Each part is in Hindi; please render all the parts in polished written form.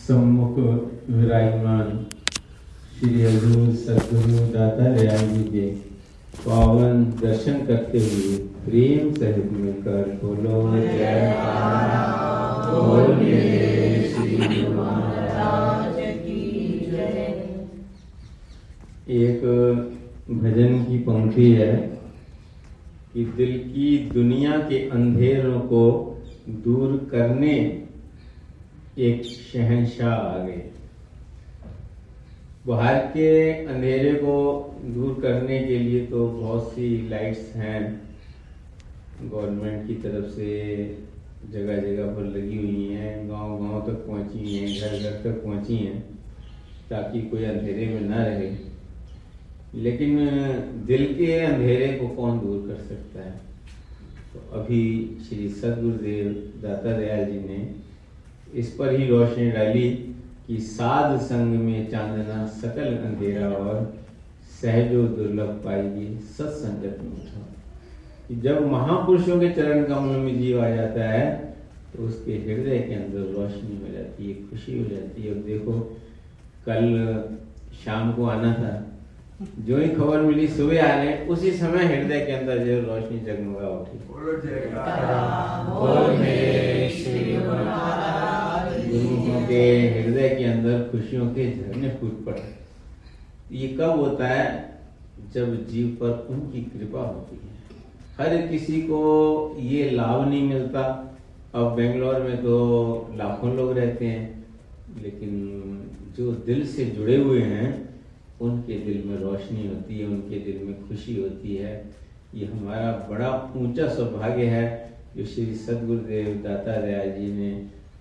सम्मुख विराजमान श्री हजूर सद्गुरु दाता दयाल जी के पावन दर्शन करते हुए प्रेम सहित मिलकर बोलो जय बोल मेरे श्री गुरु महाराज की जय। एक भजन की पंक्ति है कि दिल की दुनिया के अंधेरों को दूर करने एक शहंशाह आ गए। बाहर के अंधेरे को दूर करने के लिए तो बहुत सी लाइट्स हैं, गवर्नमेंट की तरफ से जगह जगह पर लगी हुई हैं, गांव गांव तक पहुंची हैं, घर घर तक पहुंची हैं ताकि कोई अंधेरे में ना रहे। लेकिन दिल के अंधेरे को कौन दूर कर सकता है? तो अभी श्री सद्गुरुदेव दाता दयाल जी ने इस पर ही रोशनी डाली कि साध संग में चांदना सकल अंधेरा और सहजो दुर्लभ पाएगी सत्संगत में उठा। कि जब महापुरुषों के चरण कमल में जीव आ जाता है तो उसके हृदय के अंदर रोशनी हो जाती है, खुशी हो जाती है। अब देखो कल शाम को आना था, जो ही खबर मिली सुबह आ रहे, उसी समय हृदय के अंदर जो रोशनी जगमगा उठी। गुरुओं के हृदय के अंदर खुशियों के झरने फूट पड़े। ये कब होता है? जब जीव पर उनकी कृपा होती है। हर किसी को ये लाभ नहीं मिलता। अब बेंगलोर में तो लाखों लोग रहते हैं, लेकिन जो दिल से जुड़े हुए हैं उनके दिल में रोशनी होती है, उनके दिल में खुशी होती है। ये हमारा बड़ा ऊंचा सौभाग्य है जो श्री सद्गुरुदेव दाता दयाल जी ने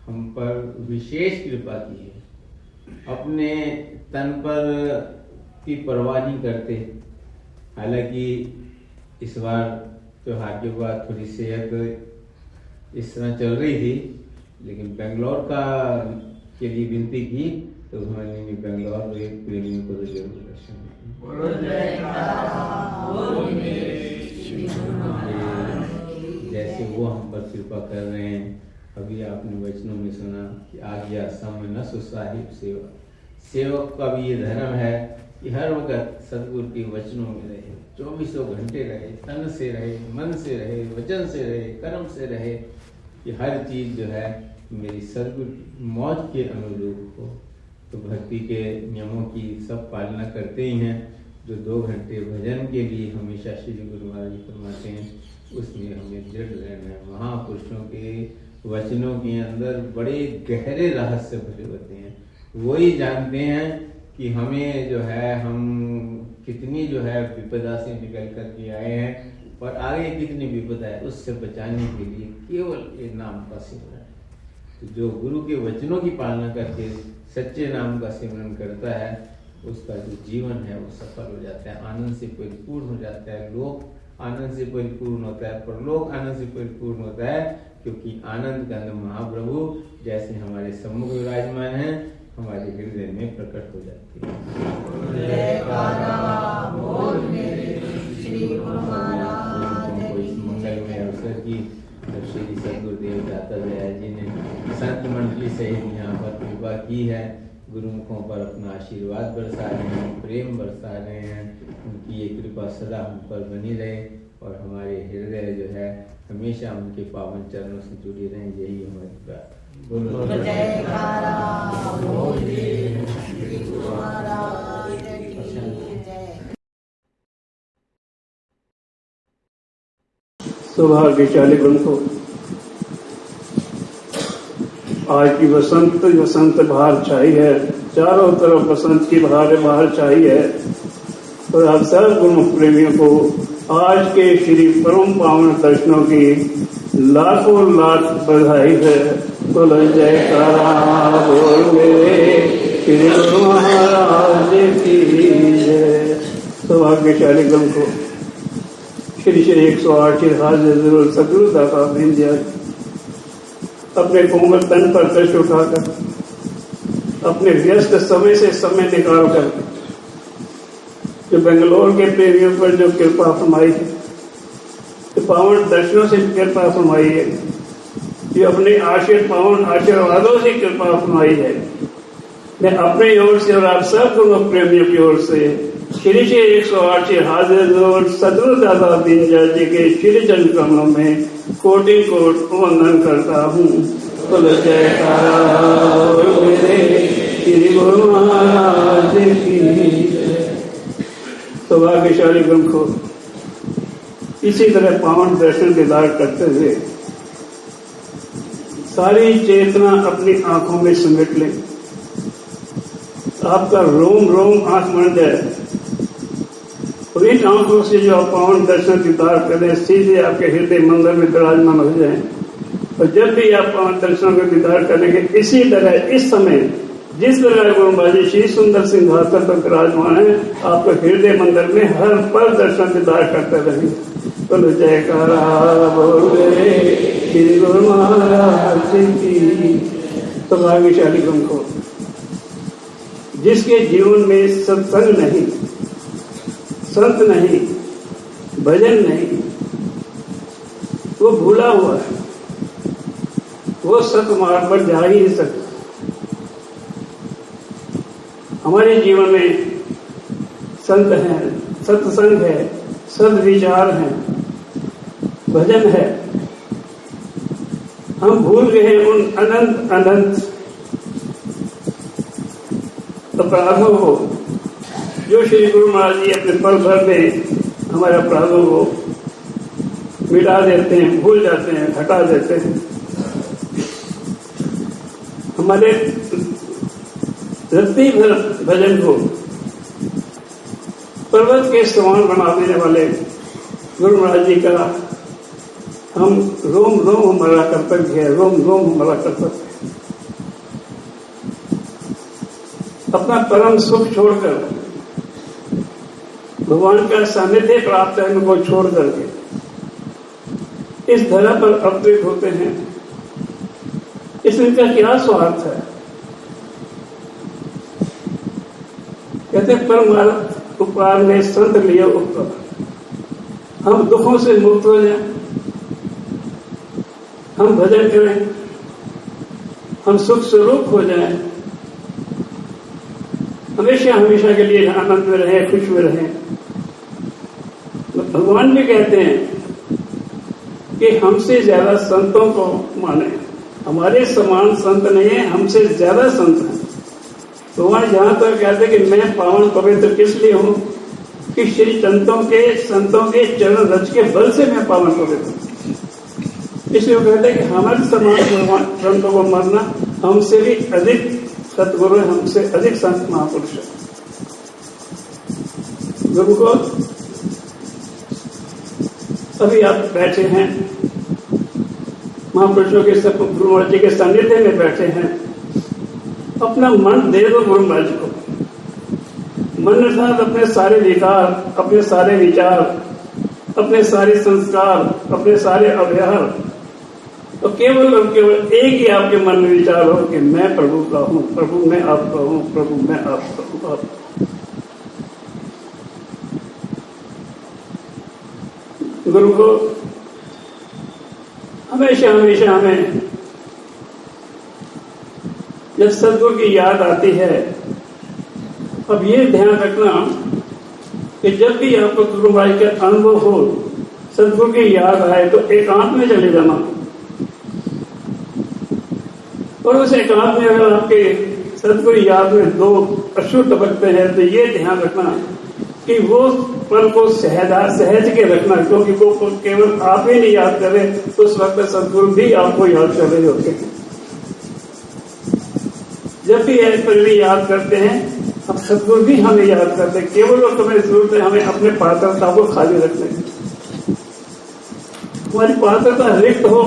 हम पर विशेष कृपा की है। अपने तन पर की परवाह नहीं करते। हालांकि इस बार त्योहार के बाद थोड़ी सेहत इस तरह चल रही थी, लेकिन बेंगलोर के लिए विनती की तो उन्होंने बेंगलोर प्रेमियों को तो जरूर दर्शन जैसे वो हम पर कृपा कर रहे हैं। अभी आपने वचनों में सुना कि आज्ञा सम न सुसाहिब सेवक। सेवक का भी ये धर्म है कि हर वक्त सदगुरु के वचनों में रहे, 24 घंटे रहे, तन से रहे, मन से रहे, वचन से रहे, कर्म से रहे, कि हर चीज जो है मेरी सदगुरु मौज के अनुरूप हो। तो भक्ति के नियमों की सब पालना करते ही हैं। जो 2 घंटे भजन के लिए हमेशा श्री गुरु महाराज जी फरमाते हैं, उसमें हमें दृढ़ रहना है। महापुरुषों के वचनों के अंदर बड़े गहरे रहस्य भरे होते हैं। वही जानते हैं कि हमें जो है, हम कितनी जो है विपदा से निकल करके आए हैं और आगे कितनी विपदा है, उससे बचाने के लिए केवल एक नाम का सिमरन है। तो जो गुरु के वचनों की पालना करके सच्चे नाम का सिमरन करता है, उसका जो जीवन है वो सफल हो जाता है, आनंद से परिपूर्ण हो जाता है। लोक आनंद से परिपूर्ण होता है, परलोक आनंद से परिपूर्ण होता है, क्योंकि आनंद कंद महाप्रभु जैसे हमारे सम्मुख विराजमान हैं, हमारे हृदय में प्रकट हो जाते हैं। इस मंगलमय अवसर की श्री सद्गुरुदेव दाता दयाल जी ने संत मंडली सहित यहाँ पर कृपा की है। गुरुमुखों पर अपना आशीर्वाद बरसा रहे हैं, प्रेम बरसा रहे हैं। उनकी ये कृपा सदा हम पर बनी रहे और हमारे हृदय जो है हमेशा उनके पावन चरणों से जुड़ी रहे। यही हमारी प्रार्थना। सौभाग्यशाली ग्रंथों, आज की वसंत बहार छाई है, चारों तरफ बसंत की बहार छाई है। और आप सब गुरुमुख प्रेमियों को आज के श्री परम पावन दर्शनों की लाखों लाख बधाई है। बोलो जयकारा बोल मेरे श्री गुरु महाराज की जय। सौभाग्यशाली ग्रंथों, श्री 108 हाजिर सदगुरु दाता दीनदयाल अपने कोमल तन पर कष्ट उठाकर, अपने व्यस्त समय से समय निकालकर जो बेंगलोर के प्रेमियों पर जो कृपा फरमाई है, तो पावन दर्शनों से कृपा फरमाई है, जो अपने पावन आशीर्वादों से कृपा फरमाई है। मैं अपनी ओर से और आप सब गुरु प्रेमियों की ओर से श्री जी 108 हाजिर और सदगुरु दादा दीनदयाल जी के श्री चरण कमलों में कोटि कोट वंदन करता हूँ। बोलो जयकारा मेरे श्री गुरु महाराज की। सौभाग्यशाली गुरु को इसी तरह पावन दर्शन दीदार करते हुए सारी चेतना अपनी आंखों में समेट लें। आपका रोम रोम आंख बन जाए और इन आंखों से जो आप पावन दर्शन दीदार करें सीधे आपके हृदय मंदिर में विराजमान हो जाएं। और जब भी आप पावन दर्शन का दीदार करेंगे इसी तरह इस समय जिस तरह गुरु महाराज जी श्री सुंदर सिंहासन पर विराजमान है आपके हृदय मंदिर में हर पल दर्शन दीदार करते रहेंगे। बोलो जयकारा बोले श्री गुरु महाराज की। सौभाग्यशाली गुरु को जिसके जीवन में सत्संग नहीं, संत नहीं, भजन नहीं, वो भूला हुआ है, वो सत मार्ग पर जा ही नहीं सकता। हमारे जीवन में संत हैं, सत्संग है, सद्विचार है, भजन है। हम भूल गए उन अनंत अनंत अपराधों को जो श्री गुरु महाराज जी अपने पल भर में हमारे अपराधों को मिटा देते हैं, भूल जाते हैं, हटा देते हैं। हमारे रत्ती भर भजन को पर्वत के समान बना देने वाले गुरु महाराज जी का हम रोम रोम हमारा कर्तव्य है, रोम रोम हमारा कर्तव्य है। अपना परम सुख छोड़कर भगवान का सानिध्य प्राप्त करने को छोड़ करके इस धरा पर अवतरित होते हैं। इसमें का क्या स्वार्थ है? कहते परम उपकार में संत लियो उपकार। हम दुखों से मुक्त हो जाएं, हम भजन करें, हम सुख स्वरूप हो जाएं, हमेशा हमेशा के लिए आनंद में रहें, खुश में रहें। भगवान भी कहते हैं कि हमसे ज्यादा संतों को माने। हमारे समान संत नहीं है, हमसे ज्यादा संत हैं। भगवान जहां तक कहते हैं कि मैं पावन पवित्र किस लिए हूं कि श्री संतों के चरण रज के बल से मैं पावन पवित्र। इसलिए वो कहते हैं कि हमारे समान संतों को मानना, हमसे भी अधिक सतगुरु है, हमसे अधिक संत महापुरुष है। गुरु को अभी आप बैठे हैं, महापुरुषों के गुरु महाराज जी के सानिध्य में बैठे हैं। अपना मन दे दो गुरु महाराज को। मन अर्थात अपने सारे विकार, अपने सारे विचार, अपने सारे संस्कार, अपने सारे अव्यवहार, तो केवल और केवल एक ही आपके मन में विचार हो कि मैं प्रभु का हूं, प्रभु मैं आपका हूं, प्रभु मैं आपका हूं। गुरु को हमेशा हमेशा हमें जब सदगुरु की याद आती है, अब ये ध्यान रखना कि जब भी आपको गुरु महाराज का अनुभव हो, सदगुरु की याद आए तो एकांत में चले जाना। और उस एकांत में अगर आपके सदगुरु याद में दो अश्रु टपकते हैं तो ये ध्यान रखना कि वो पल को सहज के रखना, क्योंकि वो केवल आप ही नहीं याद कर रहे, उस वक्त सदगुरु भी आपको याद कर रहे होते हैं। जब भी ऐसे भी याद करते हैं, अब सदगुरु भी हमें याद करते हैं। केवल और तुम्हें जरूरत है हमें अपने पात्रता को खाली रखने की। हमारी पात्रता रिक्त हो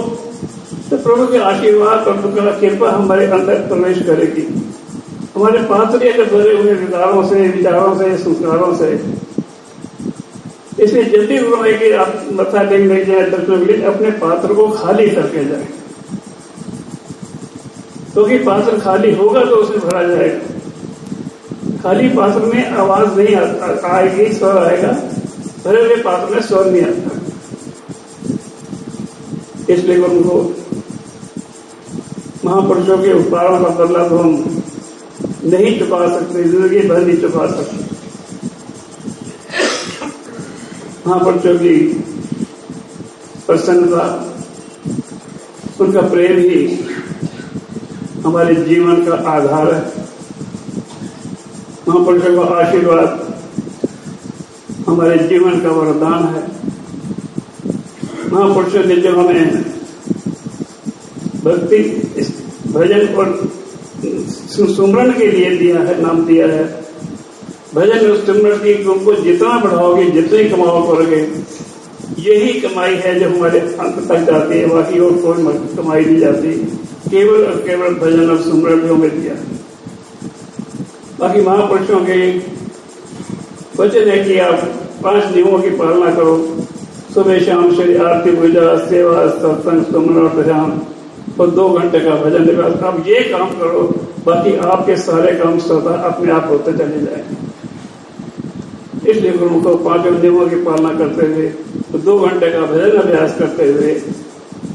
तो प्रभु के आशीर्वाद, प्रभु का कृपा हमारे अंदर प्रवेश करेगी। हमारे पात्र अगर भरे हुए विचारों से, संस्कारों से, इसलिए जब भी गुरु के आप मत्था टेकने जाए, दर्शन के लिए अपने पात्र को खाली करके जाए, क्योंकि पात्र खाली होगा तो उसमें भरा जाएगा। खाली पात्र में आवाज नहीं आएगी, स्वर आएगा, भरे हुए पात्र में स्वर नहीं आता। इसलिए उनको महापुरुषों के उपकारों का बदला तो हम नहीं चुका सकते, जिंदगी भर नहीं चुका सकते। महापुरुषों की प्रसन्नता, उनका प्रेम ही हमारे जीवन का आधार है। महापुरुषों का आशीर्वाद हमारे जीवन का वरदान है। महापुरुषों ने जो हमें भक्ति, भजन और सुमरन के लिए दिया है, नाम दिया है। भजन और सुमरन की तुमको जितना बढ़ाओगे, जितनी कमाओ करोगे, यही कमाई है जो हमारे अंत तक जाती है। बाकी और कोई कमाई नहीं जाती, केवल और केवल भजन और सुमरन जो हमें दिया है। बाकी महापुरुषों के वचन है कि आप 5 नियमों की पालना करो। सुबह शाम श्री आरती, पूजा, सेवा, सत्संग, सुमरन और ध्यान और 2 घंटे का भजन निवास। आप ये काम करो, बाकी आपके सारे काम स्वतः अपने आप होते चले जाएंगे। इसलिए गुरु को 5 नियमों की पालना करते हुए, 2 घंटे का भजन अभ्यास करते हुए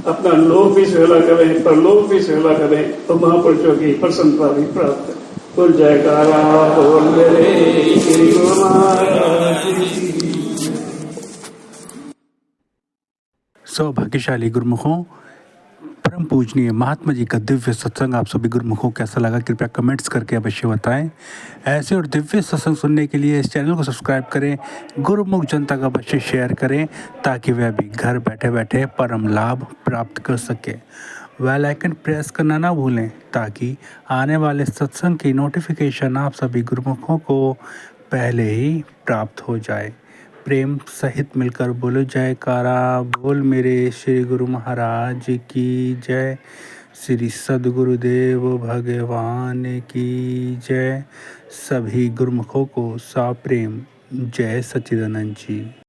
अपना लोक भी सेवा करें, परलोक भी सेवा करें, तो महापुरुषों की प्रसन्नता भी प्राप्त करें। बोल जयकारा बोल मेरे श्री गुरु महाराज की। सौभाग्यशाली गुरुमुखों, परम पूजनीय महात्मा जी का दिव्य सत्संग आप सभी गुरुमुखों कैसा लगा कृपया कमेंट्स करके अवश्य बताएं। ऐसे और दिव्य सत्संग सुनने के लिए इस चैनल को सब्सक्राइब करें, गुरुमुख जनता का अवश्य शेयर करें ताकि वह भी घर बैठे बैठे परम लाभ प्राप्त कर सके। बेल आइकन प्रेस करना ना भूलें ताकि आने वाले सत्संग की नोटिफिकेशन आप सभी गुरुमुखों को पहले ही प्राप्त हो जाए। प्रेम सहित मिलकर बोलो जयकारा बोल मेरे श्री गुरु महाराज की जय। श्री सद्गुरुदेव भगवान की जय। सभी गुरुमुखों को साप्रेम जय सच्चिदानंद जी।